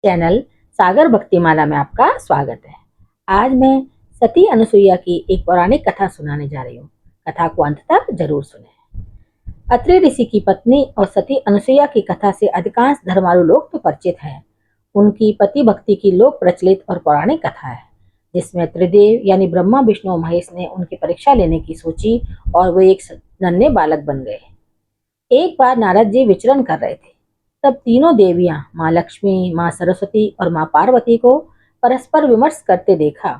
Channel सागर भक्तिमाला में आपका स्वागत है। आज मैं सती अनुसुईया की एक पौराणिक कथा सुनाने जा रही हूँ। कथा को अंत तक जरूर सुनें। अत्रि ऋषि की पत्नी और सती अनुसुईया की कथा से अधिकांश धर्मालु लोग तो परिचित हैं। उनकी पति भक्ति की लोक प्रचलित और पौराणिक कथा है, जिसमें त्रिदेव यानी ब्रह्मा, विष्णु और महेश ने उनकी परीक्षा लेने की सोची और वो एक नन्हे बालक बन गए। एक बार नारद जी विचरण कर रहे थे, तब तीनों देवियां माँ लक्ष्मी, माँ सरस्वती और माँ पार्वती को परस्पर विमर्श करते देखा।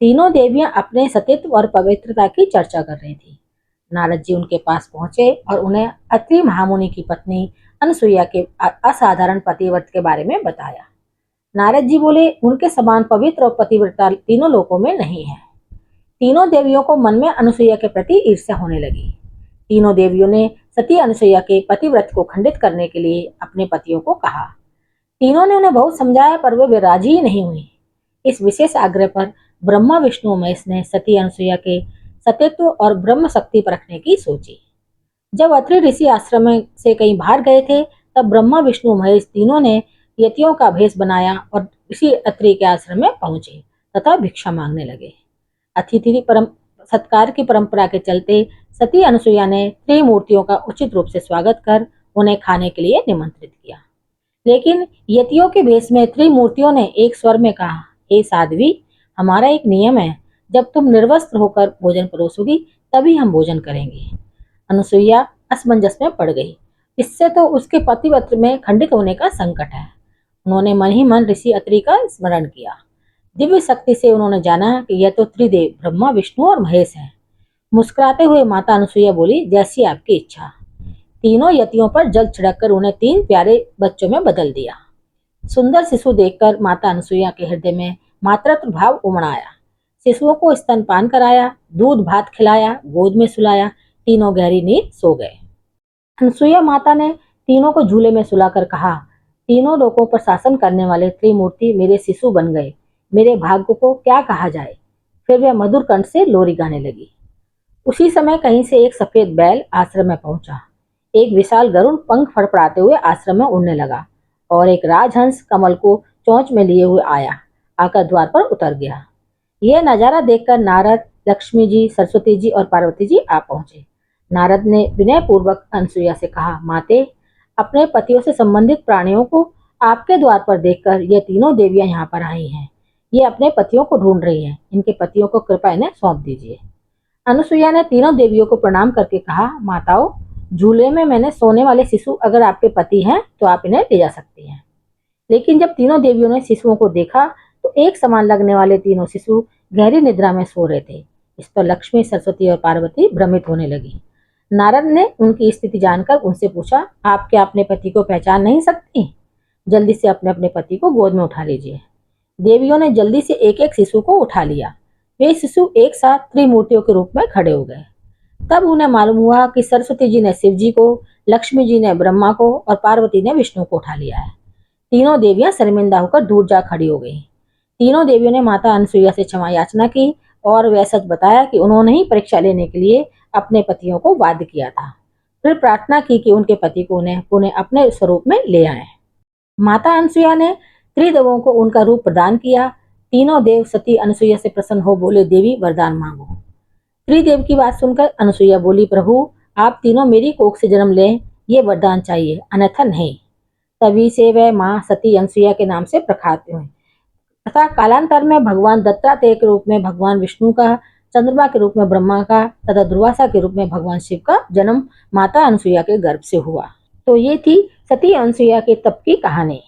तीनों देवियां अपने सतीत्व और पवित्रता की चर्चा कर रही थी। नारद जी उनके पास पहुंचे और उन्हें अत्रि महामुनि की पत्नी अनुसुईया के असाधारण पतिव्रत के बारे में बताया। नारद जी बोले, उनके समान पवित्र और पतिव्रता तीनों लोकों में नहीं है। तीनों देवियों को मन में अनुसुईया के प्रति ईर्ष्या होने लगी। तीनों देवियों ने सती अनुसुईया के पतिव्रत को खंडित करने के लिए अपने पतियों को कहा। तीनों ने उन्हें बहुत समझाया, पर वे राजी ही नहीं हुई। इस विशेष आग्रह पर ब्रह्मा, विष्णु और महेश ने सती अनुसुईया के सतीत्व और ब्रह्म शक्ति परखने की सोची। जब अत्रि ऋषि आश्रम से कहीं बाहर गए थे, तब ब्रह्मा, विष्णु, महेश तीनों ने यतियों का भेष बनाया और ऋषि अत्रि के आश्रम में पहुंचे तथा भिक्षा मांगने लगे। अतिथि सत्कार की परंपरा के चलते सती अनुसुईया ने त्रिमूर्तियों का उचित रूप से स्वागत कर उन्हें खाने के लिए निमंत्रित किया। लेकिन यतियों के भेष में त्रिमूर्तियों ने एक स्वर में कहा, हे साध्वी, हमारा एक नियम है, जब तुम निर्वस्त्र होकर भोजन परोसोगी तभी हम भोजन करेंगे। अनुसुईया असमंजस में पड़ गई। इससे तो उसके पतिव्रत में खंडित होने का संकट है। उन्होंने मन ही मन ऋषि अत्रि का स्मरण किया। दिव्य शक्ति से उन्होंने जाना कि यह तो त्रिदेव ब्रह्मा, विष्णु और महेश हैं। मुस्कुराते हुए माता अनुसुईया बोली, जैसी आपकी इच्छा। तीनों यतियों पर जल छिड़ककर उन्हें 3 प्यारे बच्चों में बदल दिया। सुंदर शिशु देखकर माता अनुसुईया के हृदय में मातृत्व भाव उमड़ आया। शिशुओं को स्तनपान कराया, दूध भात खिलाया, गोद में सुलाया। तीनों गहरी नींद सो गए। अनुसुईया माता ने तीनों को झूले में सुलाकर कहा, तीनों लोगों पर शासन करने वाले त्रिमूर्ति मेरे शिशु बन गए। मेरे भाग्य को क्या कहा जाए। फिर वह मधुर कंठ से लोरी गाने लगी। उसी समय कहीं से एक सफेद बैल आश्रम में पहुंचा। एक विशाल गरुड़ पंख फड़फड़ाते हुए आश्रम में उड़ने लगा और एक राजहंस कमल को चोंच में लिए हुए आकर द्वार पर उतर गया। यह नजारा देखकर नारद, लक्ष्मी जी, सरस्वती जी और पार्वती जी आ पहुंचे। नारद ने विनय पूर्वक अनुसुईया से कहा, माते, अपने पतियों से संबंधित प्राणियों को आपके द्वार पर देखकर यह तीनों देवियां यहाँ पर आई हैं। ये अपने पतियों को ढूंढ रही हैं। इनके पतियों को कृपया इन्हें सौंप दीजिए। अनुसुईया ने तीनों देवियों को प्रणाम करके कहा, माताओं, झूले में मैंने सोने वाले शिशु अगर आपके पति हैं तो आप इन्हें ले जा सकती हैं। लेकिन जब तीनों देवियों ने शिशुओं को देखा तो एक समान लगने वाले तीनों शिशु गहरी निद्रा में सो रहे थे। इस पर लक्ष्मी, सरस्वती और पार्वती भ्रमित होने लगी। नारद ने उनकी स्थिति जानकर उनसे पूछा, आप क्या अपने पति को पहचान नहीं सकती? जल्दी से अपने अपने पति को गोद में उठा लीजिए। देवियों ने जल्दी से एक एक शिशु को उठा लिया। वे शिशु एक साथ त्रिमूर्तियों के रूप में खड़े हो गए। तब उन्हें मालूम हुआ कि सरस्वती जी ने शिव जी को, लक्ष्मी जी ने ब्रह्मा को और पार्वती ने विष्णु को उठा लिया है। तीनों देवियां शर्मिंदा होकर दूर जा खड़ी हो गई। तीनों देवियों ने माता अनुसुईया से क्षमा याचना की और वह सच बताया कि उन्होंने ही परीक्षा लेने के लिए अपने पतियों को बाध्य किया था। फिर प्रार्थना की कि उनके पति को उन्हें पुनः अपने स्वरूप में ले आए। माता अनुसुईया ने त्रिदेवों को उनका रूप प्रदान किया। तीनों देव सती अनुसुईया से प्रसन्न हो बोले, देवी वरदान मांगो। त्रिदेव की बात सुनकर अनुसुईया बोली, प्रभु, आप तीनों मेरी कोख से जन्म लें, ये वरदान चाहिए, अन्यथा नहीं। तभी से वह माँ सती अनुसुईया के नाम से प्रख्यात हुई तथा कालांतर में भगवान दत्तात्रेय के रूप में भगवान विष्णु का, चंद्रमा के रूप में ब्रह्मा का तथा दुर्वासा के रूप में भगवान शिव का जन्म माता अनुसुईया के गर्भ से हुआ। तो ये थी सती अनुसुईया के तप की कहानी।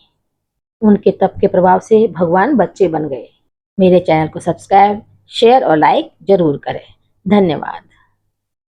उनके तप के प्रभाव से भगवान बच्चे बन गए। मेरे चैनल को सब्सक्राइब, शेयर और लाइक जरूर करें। धन्यवाद।